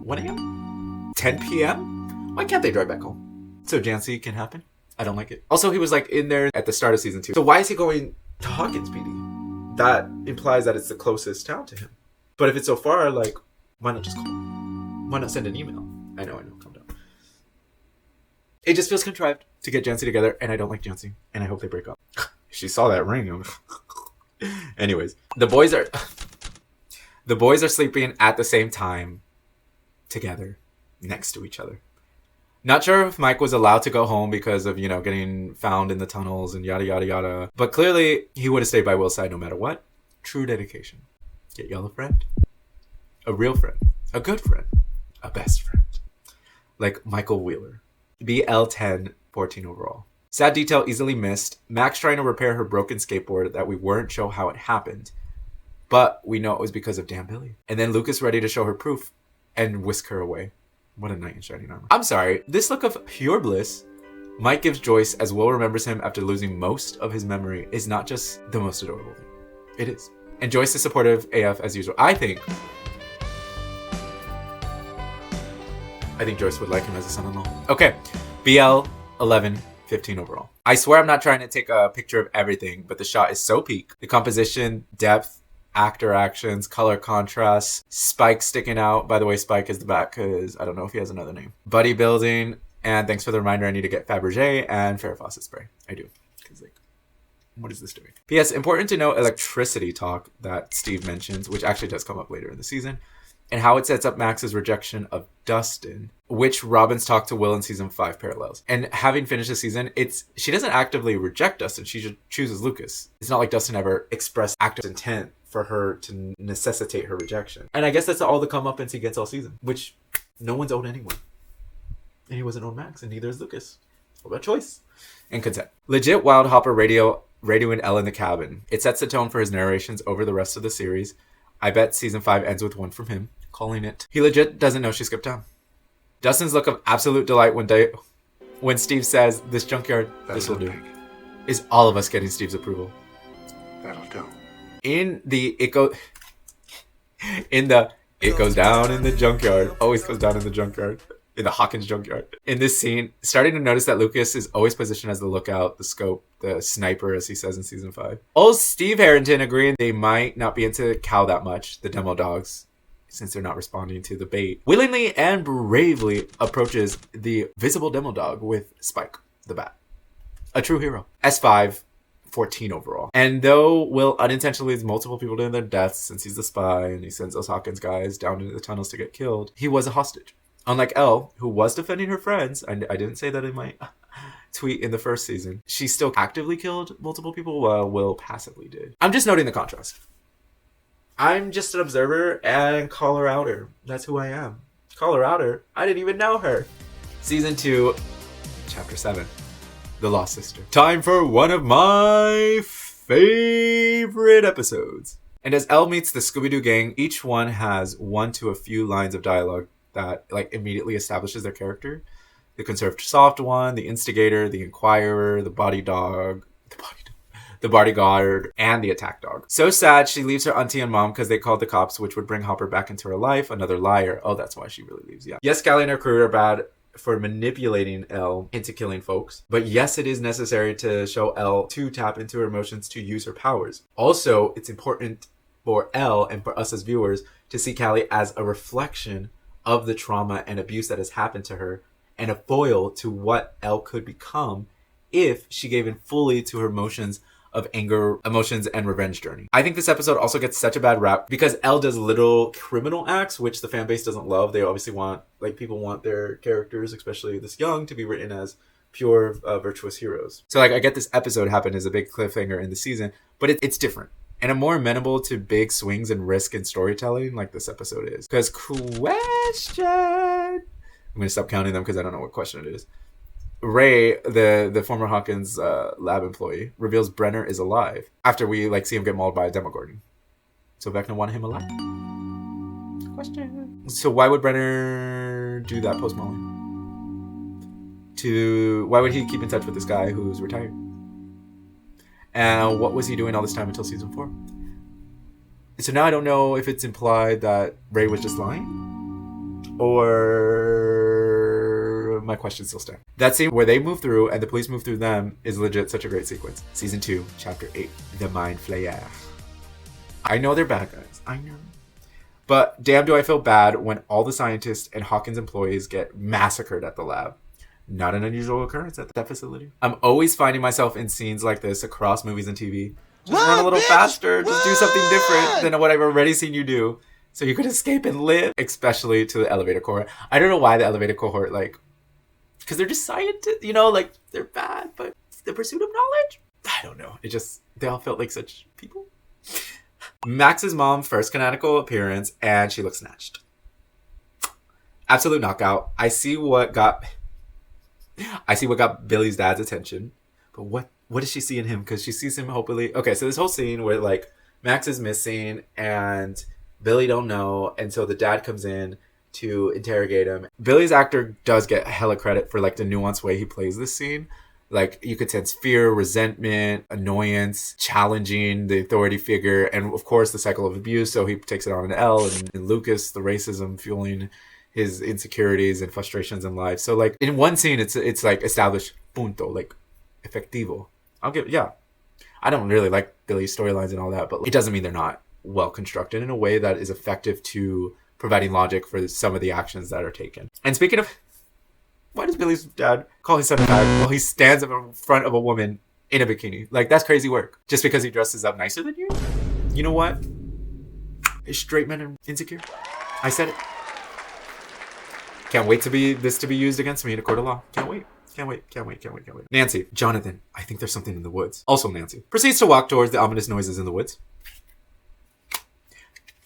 1 a.m.? 10 p.m.? Why can't they drive back home? So Jancy can happen? I don't like it. Also, he was like in there at the start of season 2. So why is he going to Hawkins PD? That implies that it's the closest town to him. But if it's so far, like, why not just call? Why not send an email? I know, calm down. It just feels contrived to get Jancy together, and I don't like Jancy, and I hope they break up. She saw that ring. Anyways, the boys are sleeping at the same time together next to each other. Not sure if Mike was allowed to go home because of, getting found in the tunnels and yada, yada, yada. But clearly, he would have stayed by Will's side no matter what. True dedication. Get y'all a friend. A real friend. A good friend. A best friend. Like Michael Wheeler. BL10, 14 overall. Sad detail easily missed. Max trying to repair her broken skateboard that we weren't sure how it happened. But we know it was because of Dan Billy. And then Lucas ready to show her proof and whisk her away. What a knight in shining armor. I'm sorry. This look of pure bliss Mike gives Joyce as Will remembers him after losing most of his memory is not just the most adorable thing. It is. And Joyce is supportive AF as usual. I think Joyce would like him as a son-in-law. Okay. BL 11, 15 overall. I swear I'm not trying to take a picture of everything, but the shot is so peak. The composition, depth, actor actions, color contrast, Spike sticking out. By the way, Spike is the back because I don't know if he has another name. Buddy building, and thanks for the reminder. I need to get Fabergé and Farrah Fawcett spray. I do. Because, what is this doing? P.S. Important to note electricity talk that Steve mentions, which actually does come up later in the season, and how it sets up Max's rejection of Dustin, which Robin's talk to Will in season 5 parallels. And having finished the season, she doesn't actively reject Dustin. She just chooses Lucas. It's not like Dustin ever expressed active intent for her to necessitate her rejection. And I guess that's all the comeuppance he gets all season, which no one's owed anyone. And he wasn't owed Max, and neither is Lucas. What about choice? And consent. Legit Wild Hopper radioing Elle in the cabin. It sets the tone for his narrations over the rest of the series. I bet season 5 ends with one from him, calling it. He legit doesn't know she skipped town. Dustin's look of absolute delight when Steve says, this junkyard, this will do, is all of us getting Steve's approval. That'll do. It goes down in the junkyard. Always goes down in the junkyard. In the Hawkins junkyard. In this scene, starting to notice that Lucas is always positioned as the lookout, the scope, the sniper, as he says in season 5. Old Steve Harrington agreeing they might not be into Cal that much, the demo dogs, since they're not responding to the bait. Willingly and bravely approaches the visible demo dog with Spike, the bat. A true hero. S5, 14 overall. And though Will unintentionally leads multiple people to their deaths since he's the spy and he sends those Hawkins guys down into the tunnels to get killed, he was a hostage. Unlike Elle, who was defending her friends, I didn't say that in my tweet in the first season, she still actively killed multiple people while Will passively did. I'm just noting the contrast. I'm just an observer and call her outer. That's who I am. Call her outer. I didn't even know her. Season 2, Chapter 7. The Lost Sister. Time for one of my favorite episodes. And as Elle meets the Scooby-Doo gang, each one has one to a few lines of dialogue that immediately establishes their character. The conserved soft one, the instigator, the inquirer, the bodyguard, and the attack dog. So sad, she leaves her auntie and mom because they called the cops, which would bring Hopper back into her life. Another liar. Oh, that's why she really leaves, yeah. Yes, Callie and her crew are bad for manipulating Elle into killing folks. But yes, it is necessary to show Elle to tap into her emotions to use her powers. Also, it's important for Elle and for us as viewers to see Callie as a reflection of the trauma and abuse that has happened to her and a foil to what Elle could become if she gave in fully to her emotions of anger, emotions, and revenge journey. I think this episode also gets such a bad rap because Elle does little criminal acts, which the fan base doesn't love. They obviously want, people want their characters, especially this young, to be written as pure, virtuous heroes. So, I get this episode happened as a big cliffhanger in the season, but it's different. And I'm more amenable to big swings and risk in storytelling like this episode is. Because question... I'm going to stop counting them because I don't know what question it is. Ray, the former Hawkins lab employee, reveals Brenner is alive after we see him get mauled by a Demogorgon. So Vecna wanted him alive. Question. So why would Brenner do that post-mauling? Why would he keep in touch with this guy who's retired? And what was he doing all this time until season 4? So now I don't know if it's implied that Ray was just lying Or my questions still stand. That scene where they move through and the police move through them is legit such a great sequence. Season 2, Chapter 8, The Mind Flayer. I know they're bad guys. I know. But damn do I feel bad when all the scientists and Hawkins employees get massacred at the lab. Not an unusual occurrence at that facility. I'm always finding myself in scenes like this across movies and TV. Just run a little faster. Just do something different than what I've already seen you do. So you could escape and live. Especially to the elevator cohort. I don't know why the elevator cohort, like... Because they're just scientists, you know? Like, they're bad, but the pursuit of knowledge? I don't know. It just... They all felt like such people. Max's mom first canonical appearance, and she looks snatched. Absolute knockout. I see what got Billy's dad's attention, but what does she see in him? Because she sees him hopefully. Okay, so this whole scene where like Max is missing and Billy don't know, and so the dad comes in to interrogate him. Billy's actor does get hella credit for like the nuanced way he plays this scene. Like, you could sense fear, resentment, annoyance, challenging the authority figure, and of course the cycle of abuse, so he takes it on an L, and Lucas, the racism fueling his insecurities and frustrations in life. So, like, in one scene, it's like established, punto, like, efectivo. I don't really like Billy's storylines and all that, but it doesn't mean they're not well constructed in a way that is effective to providing logic for some of the actions that are taken. And speaking of... Why does Billy's dad call his son a fag while he stands in front of a woman in a bikini? Like, that's crazy work. Just because he dresses up nicer than you? You know what? Straight men are insecure. I said it. Can't wait to be used against me in a court of law. Can't wait. Nancy, Jonathan, I think there's something in the woods. Also Nancy. Proceeds to walk towards the ominous noises in the woods.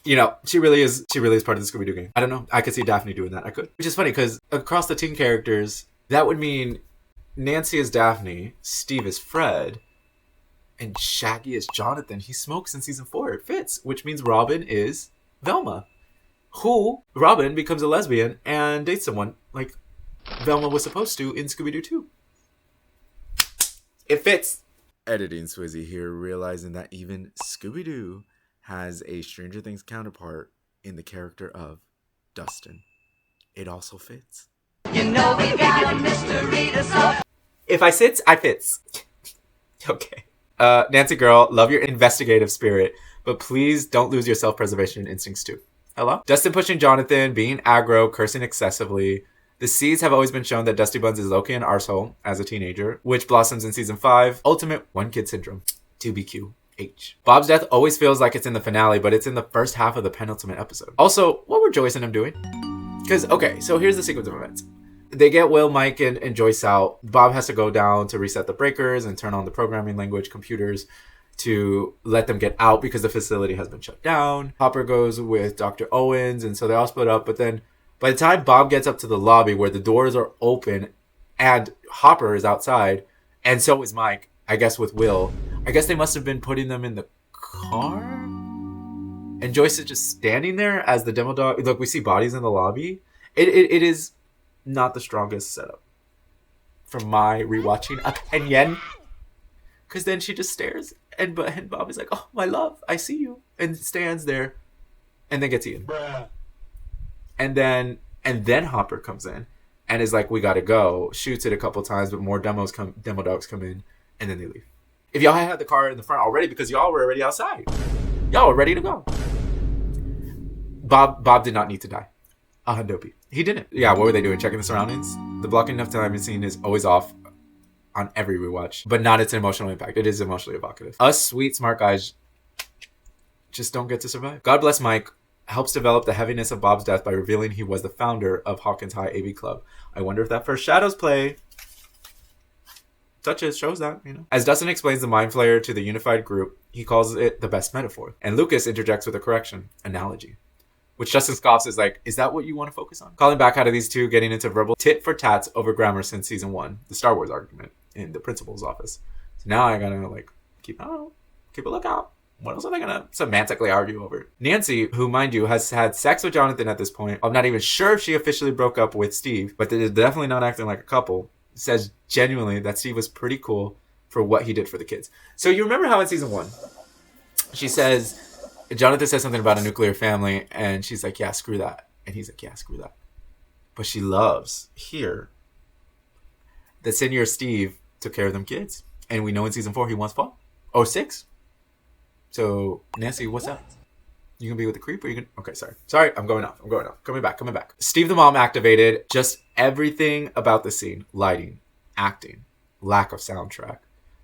You know, she really is part of the Scooby-Doo gang. I don't know. I could see Daphne doing that. I could. Which is funny because across the teen characters, that would mean Nancy is Daphne, Steve is Fred, and Shaggy is Jonathan. He smokes in season 4. It fits. Which means Robin is Velma. Robin becomes a lesbian and dates someone like Velma was supposed to in Scooby-Doo 2. It fits. Editing Swizzy here, realizing that even Scooby-Doo has a Stranger Things counterpart in the character of Dustin. It also fits. You know we got a mystery to solve. If I sits, I fits. Okay. Nancy girl, love your investigative spirit, but please don't lose your self-preservation instincts too. Hello? Dustin pushing Jonathan, being aggro, cursing excessively. The seeds have always been shown that Dusty Buns is low-key an arsehole as a teenager, which blossoms in season 5. Ultimate one kid syndrome. 2BQ. Bob's death always feels like it's in the finale, but it's in the first half of the penultimate episode. Also, what were Joyce and him doing? Because, okay, so here's the sequence of events. They get Will, Mike, and Joyce out. Bob has to go down to reset the breakers and turn on the programming language computers to let them get out because the facility has been shut down. Hopper goes with Dr. Owens, and so they all split up. But then by the time Bob gets up to the lobby where the doors are open and Hopper is outside, and so is Mike, I guess with Will, I guess they must have been putting them in the car? And Joyce is just standing there as the demo dog. Look, we see bodies in the lobby. It is not the strongest setup from my rewatching opinion. Because then she just stares and Bob is like, oh, my love, I see you. And stands there and then gets eaten. And then Hopper comes in and is like, we gotta go. Shoots it a couple times, but more demo dogs come in and then they leave. If y'all had the car in the front already because y'all were already outside. Y'all were ready to go. Bob did not need to die. Dopey. He didn't. Yeah, what were they doing? Checking the surroundings? The blocking enough time scene is always off on every rewatch, but not its emotional impact. It is emotionally evocative. Us sweet, smart guys just don't get to survive. God bless Mike helps develop the heaviness of Bob's death by revealing he was the founder of Hawkins High AV Club. I wonder if that first Shadows play shows that, you know. As Dustin explains the Mind Flayer to the unified group, he calls it the best metaphor. And Lucas interjects with a correction, analogy. Which Dustin scoffs is like, is that what you want to focus on? Calling back out of these two getting into verbal tit for tats over grammar since season 1, the Star Wars argument in the principal's office. So now I gotta like keep a lookout. What else are they gonna semantically argue over? Nancy, who mind you has had sex with Jonathan at this point, I'm not even sure if she officially broke up with Steve, but they're definitely not acting like a couple, says genuinely that Steve was pretty cool for what he did for the kids. So you remember how in season 1, she says, Jonathan says something about a nuclear family, and she's like, yeah, screw that. And he's like, yeah, screw that. But she loves here that Senior Steve took care of them kids. And we know in season 4 he wants fall. Or 6. So, Nancy, what's up? You gonna be with the creep or you gonna... Okay, sorry, I'm going off. Coming back. Steve the mom activated. Just everything about the scene. Lighting, acting, lack of soundtrack.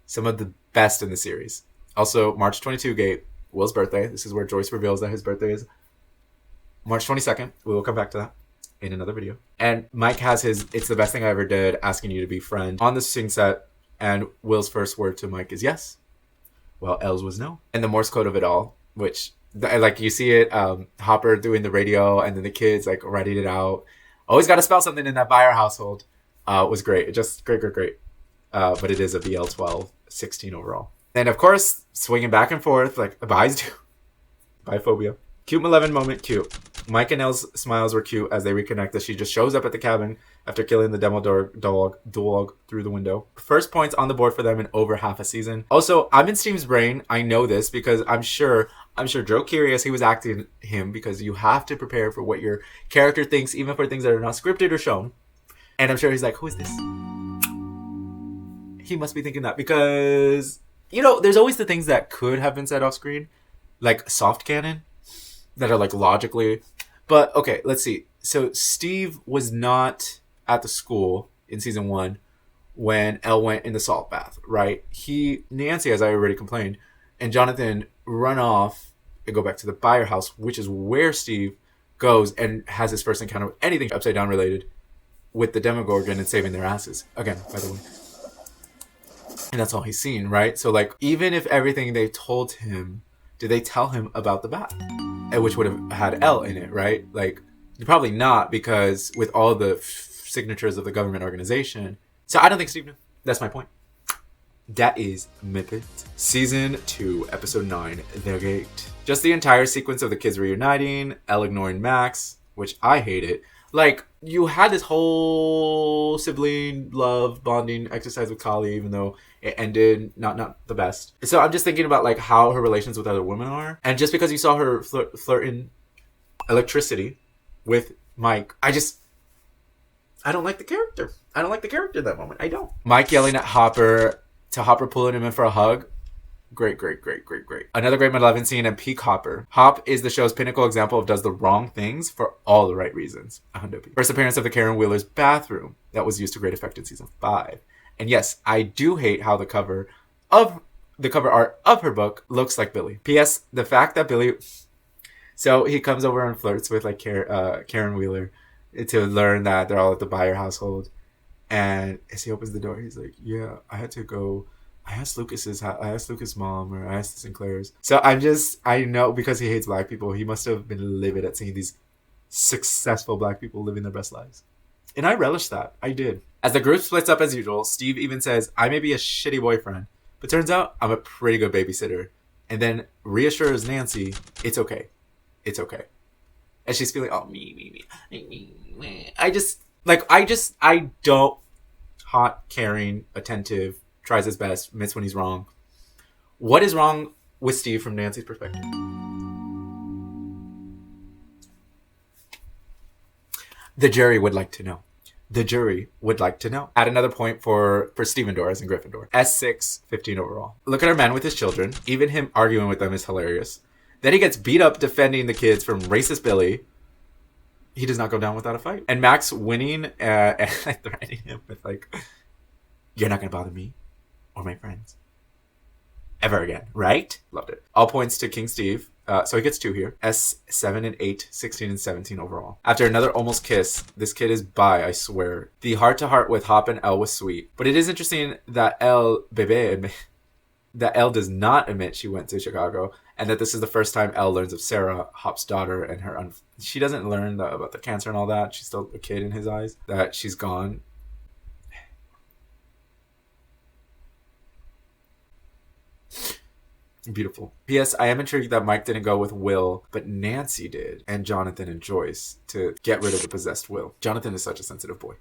Some of the best in the series. Also, March 22 gate, Will's birthday. This is where Joyce reveals that his birthday is March 22nd. We will come back to that in another video. And Mike has his It's the Best Thing I Ever Did asking you to be friend on the swing set. And Will's first word to Mike is yes. Well, L's was no. And the Morse code of it all, which, like, you see it, Hopper doing the radio and then the kids, like, writing it out. Always got to spell something in that Bayer household. Was great. Just great. But it is a BL12, 16 overall. And, of course, swinging back and forth, like, Bi's do. Biphobia. Cute Malevolent moment, cute. Mike and Elle's smiles were cute as they reconnect as she just shows up at the cabin after killing the demo dog through the window. First points on the board for them in over half a season. Also, I'm in Steve's brain. I know this because I'm sure Joe Curious, he was acting him because you have to prepare for what your character thinks, even for things that are not scripted or shown. And I'm sure he's like, who is this? He must be thinking that because, you know, there's always the things that could have been said off screen, like soft canon, that are like logically. But okay, let's see. So Steve was not at the school in season 1 when Elle went in the salt bath, right? Nancy, as I already complained, and Jonathan run off and go back to the Bayer house, which is where Steve goes and has his first encounter with anything upside down related with the Demogorgon and saving their asses. Again, by the way. And that's all he's seen, right? So, like, even if everything they told him, did they tell him about the bat? Which would have had Elle in it, right? Like, probably not, because with all the signatures of the government organization. So I don't think Steve knew. That's my point. That is Mythic. Season 2, Episode 9, The Gate. Just the entire sequence of the kids reuniting, Elle ignoring Max, which I hated. Like, you had this whole sibling love bonding exercise with Kali, even though it ended not the best. So I'm just thinking about, like, how her relations with other women are. And just because you saw her flirting electricity with Mike, I don't like the character. I don't like the character in that moment. I don't. Mike yelling at Hopper, to Hopper pulling him in for a hug. Great. Another great Malevolent scene and peak Hopper. Hop is the show's pinnacle example of does the wrong things for all the right reasons. First appearance of the Karen Wheeler's bathroom that was used to great effect in season 5. And yes, I do hate how the cover art of her book looks like Billy. P.S. The fact that Billy... So he comes over and flirts with, like, Karen Wheeler to learn that they're all at the Bayer household. And as he opens the door, he's like, yeah, I had to go... I asked Lucas's mom, or I asked Sinclair's. So I know because he hates black people, he must have been livid at seeing these successful black people living their best lives. And I relish that. I did. As the group splits up as usual, Steve even says, I may be a shitty boyfriend, but turns out I'm a pretty good babysitter. And then reassures Nancy, it's okay. It's okay. And she's feeling, oh, me. I don't hot, caring, attentive, tries his best, admits when he's wrong. What is wrong with Steve from Nancy's perspective? The jury would like to know. Add another point for Stevendor as in Gryffindor. S6, 15 overall. Look at our man with his children. Even him arguing with them is hilarious. Then he gets beat up defending the kids from racist Billy. He does not go down without a fight. And Max winning and threatening him with, like, you're not going to bother me or my friends ever again, right? Loved it. All points to King Steve. So he gets 2 here. S7 and 8, 16 and 17 overall. After another almost kiss, this kid is bi, I swear. The heart-to-heart with Hop and Elle was sweet. But it is interesting that Elle does not admit she went to Chicago, and that this is the first time Elle learns of Sarah, Hop's daughter, and her... she doesn't learn about the cancer and all that. She's still a kid in his eyes. That she's gone. Beautiful. P.S. I am intrigued that Mike didn't go with Will, but Nancy did, and Jonathan and Joyce, to get rid of the possessed Will. Jonathan is such a sensitive boy.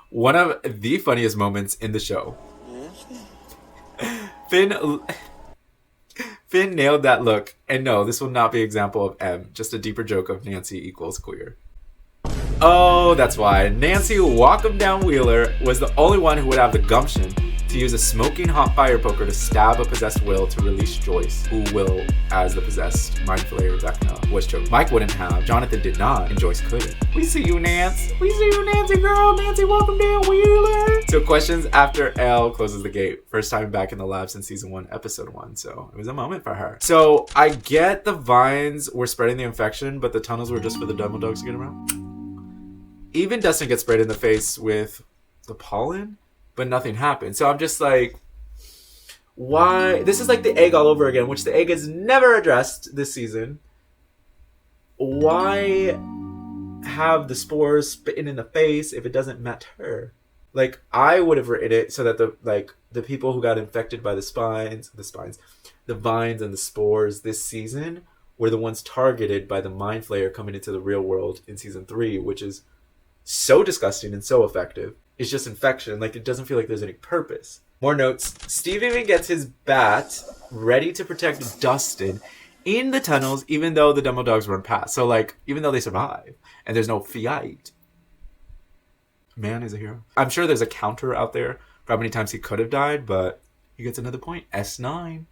One of the funniest moments in the show. Finn nailed that look, and no, this will not be an example of M, just a deeper joke of Nancy equals queer. Oh, that's why. Nancy Walkum Down Wheeler was the only one who would have the gumption to use a smoking hot fire poker to stab a possessed Will to release Joyce, who Will, as the possessed Mind Flayer Vecna, was choked. Mike wouldn't have, Jonathan did not, and Joyce couldn't. We see you, Nance. We see you, Nancy girl. Nancy Walkum Down Wheeler. So questions after Elle closes the gate. First time back in the lab since season 1, episode 1. So it was a moment for her. So I get the vines were spreading the infection, but the tunnels were just for the demo dogs to get around. Even Dustin gets sprayed in the face with the pollen, but nothing happened. So I'm just like, why? This is like the egg all over again, which the egg is never addressed this season. Why have the spores spitting in the face if it doesn't matter? Like, I would have written it so that the people who got infected by the vines and the spores this season were the ones targeted by the Mind Flayer coming into the real world in season 3, which is so disgusting and so effective. It's just infection. Like, it doesn't feel like there's any purpose. More notes. Steve even gets his bat ready to protect Dustin in the tunnels, even though the demo dogs run past. So, like, even though they survive and there's no fight, man is a hero. I'm sure there's a counter out there for how many times he could have died, but he gets another point. S9.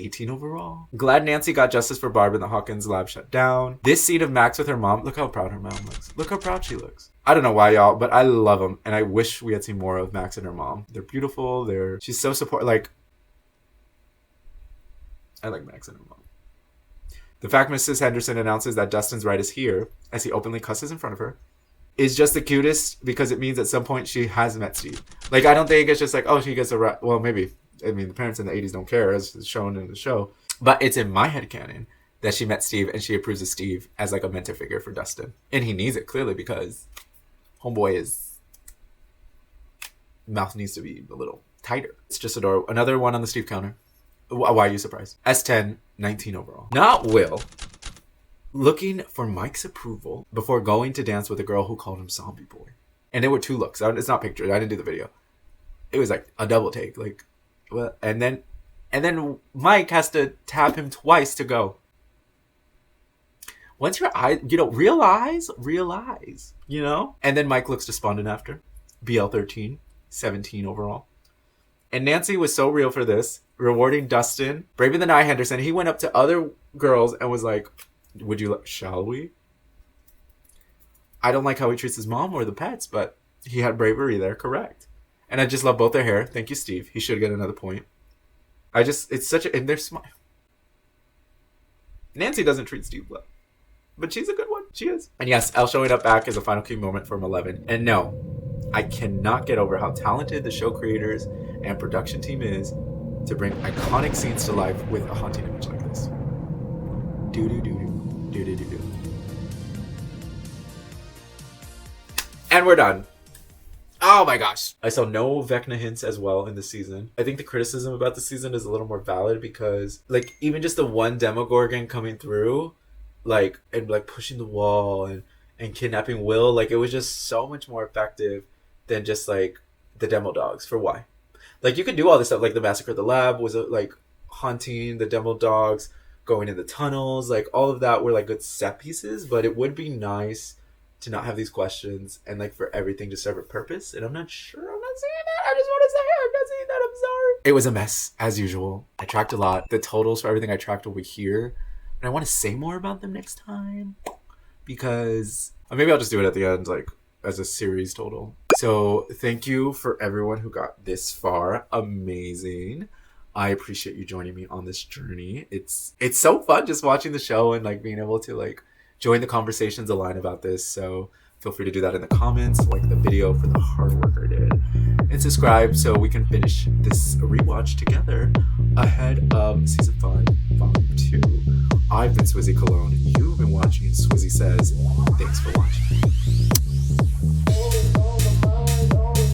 18 overall. Glad Nancy got justice for Barb and the Hawkins lab shut down. This scene of Max with her mom. Look how proud her mom looks. Look how proud she looks. I don't know why, y'all, but I love them. And I wish we had seen more of Max and her mom. They're beautiful. She's so supportive. Like, I like Max and her mom. The fact Mrs. Henderson announces that Dustin's right is here, as he openly cusses in front of her, is just the cutest because it means at some point she has met Steve. Like, I don't think it's just like, oh, she gets a right. Well, maybe. I mean, the parents in the 80s don't care, as shown in the show. But it's in my headcanon that she met Steve and she approves of Steve as like a mentor figure for Dustin. And he needs it, clearly, because homeboy mouth needs to be a little tighter. It's just adorable. Another one on the Steve counter. Why are you surprised? S10, 19 overall. Not Will looking for Mike's approval before going to dance with a girl who called him Zombie Boy. And there were 2 looks. It's not pictured. I didn't do the video. It was like a double take. Like, well, and then Mike has to tap him twice to go. Once your eyes, realize, And then Mike looks despondent after. BL13, 17 overall. And Nancy was so real for this, rewarding Dustin. Braver than I, Henderson. He went up to other girls and was like, shall we? I don't like how he treats his mom or the pets, but he had bravery there, correct. And I just love both their hair. Thank you, Steve. He should get another point. It's such a, and they're smart. Nancy doesn't treat Steve well, but she's a good one. She is. And yes, Elle showing up back is a final key moment from 11. And no, I cannot get over how talented the show creators and production team is to bring iconic scenes to life with a haunting image like this. Do-do-do-do. And we're done. Oh my gosh. I saw no Vecna hints as well in this season. I think the criticism about the season is a little more valid because, like, even just the one Demogorgon coming through, like, and like pushing the wall and kidnapping Will, like, it was just so much more effective than just like the demo dogs. For why? Like, you could do all this stuff, like the Massacre at the Lab was like haunting the demo dogs, going in the tunnels, like all of that were like good set pieces, but it would be nice to not have these questions and like for everything to serve a purpose. And I'm not sure. I'm not saying that. I just want to say I'm not saying that. I'm sorry. It was a mess as usual. I tracked a lot. The totals for everything I tracked over here. And I want to say more about them next time because maybe I'll just do it at the end, like as a series total. So thank you for everyone who got this far. Amazing. I appreciate you joining me on this journey. It's so fun just watching the show and like being able to like join the conversations align about this. So feel free to do that in the comments, like the video for the hard work I did, and subscribe so we can finish this rewatch together ahead of season 5, volume 2. I've been Swizzy Colón. You've been watching Swizzy Says. Thanks for watching.